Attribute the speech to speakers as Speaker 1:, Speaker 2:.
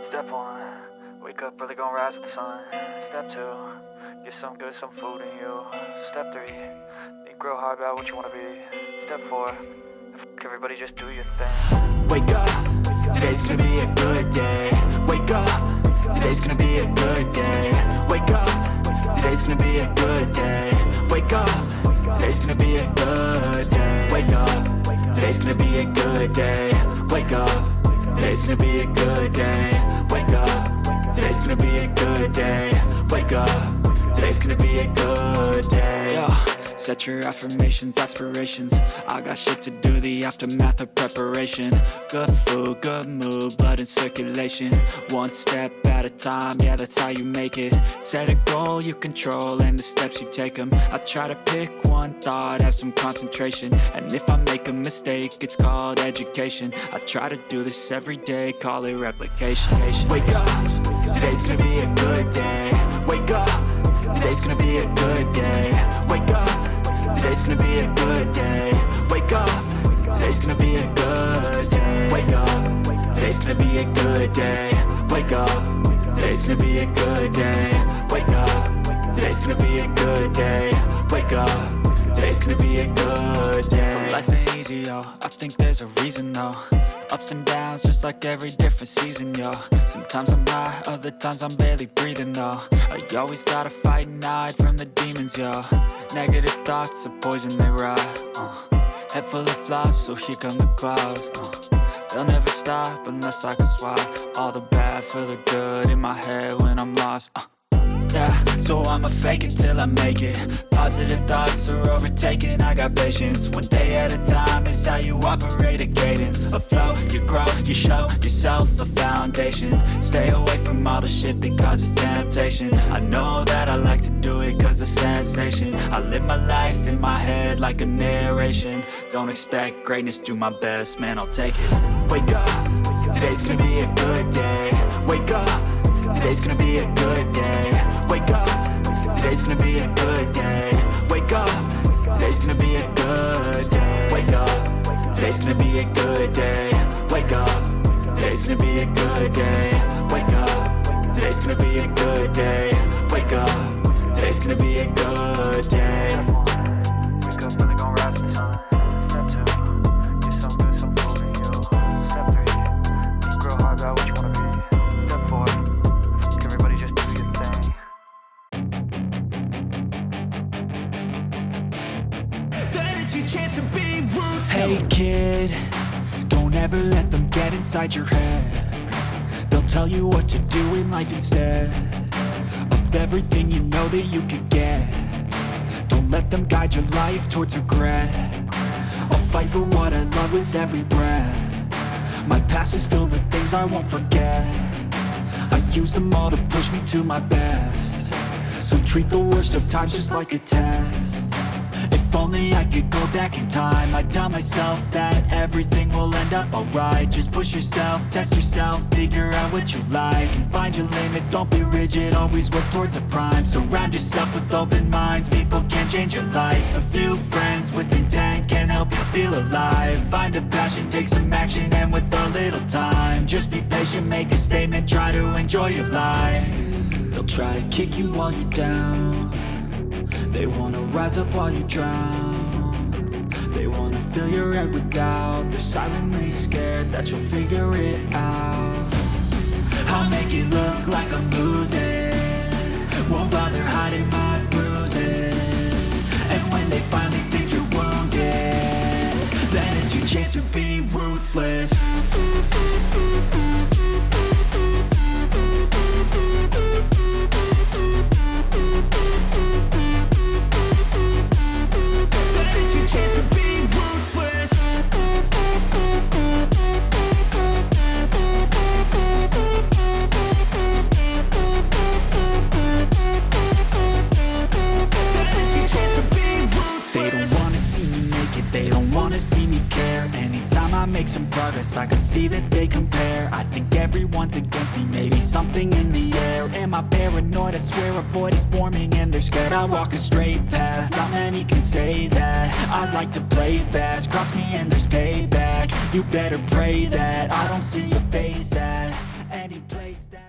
Speaker 1: Step 1, wake up early, gonna rise with the sun. Step 2, get some good, some food in you. Step 3, think real hard about what you wanna be. Step 4, everybody just do your thing.
Speaker 2: Wake up, today's gonna be a good day. Wake up, today's gonna be a good day. Wake up, today's gonna be a good day. Wake up, today's gonna be a good day. Wake up, today's gonna be a good day. Wake up, today's gonna be a good day. Wake up, today's gonna be a good day. Wake up, today's gonna be a good day. Yo, set your affirmations, aspirations. I got shit to do, the aftermath of preparation. Good food, good mood, blood in circulation. One step at a time, yeah, that's how you make it. Set a goal you control and the steps you take them. I try to pick one thought, have some concentration. And if I make a mistake, it's called education. I try to do this every day, call it replication. Wake up, today's gonna be a good day. Wake up, today's gonna be a good day. Wake up, today's gonna be a good day. Wake up, today's gonna be a good day. Wake up, today's gonna be a good day. Wake up, today's gonna be a good day. Wake up, today's gonna be a good day. Wake up, today's gonna be a good day. So life ain't easy, yo, I think there's a reason though. Ups and downs, just like every different season, yo. Sometimes I'm high, other times I'm barely breathing, though. I always gotta fight and hide from the demons, yo. Negative thoughts are poison, they rot. Head full of flies, so here come the clouds. They'll never stop unless I can swap all the bad for the good in my head when I'm lost. Yeah, so I'ma fake it till I make it. Positive thoughts are overtaken, I got patience. One day at a time is how you operate a cadence. A flow, you grow, you show yourself a foundation. Stay away from all the shit that causes temptation. I know that I like to do it cause it's sensation. I live my life in my head like a narration. Don't expect greatness, do my best, man, I'll take it. Wake up, today's gonna be a good day. Wake up, today's gonna be a good day. Wake up, today's gonna be a good day. Wake up, today's gonna be a good day. Wake up, today's gonna be a good day. Wake up, today's gonna be a good day. Wake up, today's gonna be a good day. Wake up, today's gonna be a good day.
Speaker 1: Wake up early, gonna rise with the sun. Step 2, get some good, some food in you. Step 3, think real hard about what you wanna be. Step 4, everybody just do your thing.
Speaker 2: Hey kid, don't ever let them get inside your head. They'll tell you what to do in life instead of everything you know that you could get. Don't let them guide your life towards regret. I'll fight for what I love with every breath. My past is filled with things I won't forget. I use them all to push me to my best. So treat the worst of times just like a test. If only I could go back in time, I'd tell myself that everything will end up alright. Just push yourself, test yourself, figure out what you like, and find your limits, don't be rigid, always work towards a prime. Surround yourself with open minds, people can change your life. A few friends with intent can help you feel alive. Find a passion, take some action, and with a little time, just be patient, make a statement, try to enjoy your life. They'll try to kick you while you're down. They wanna rise up while you drown. They wanna fill your head with doubt. They're silently scared that you'll figure it out. I'll make it look like I'm losing, won't bother hiding my bruises. And when they finally think you're wounded, then it's your chance to be ruthless. Make some progress, I can see that they compare. I think everyone's against me, maybe something in the air. Am I paranoid? I swear a void is forming and they're scared. I walk a straight path, not many can say that. I like to play fast, cross me and there's payback. You better pray that I don't see your face at any place that I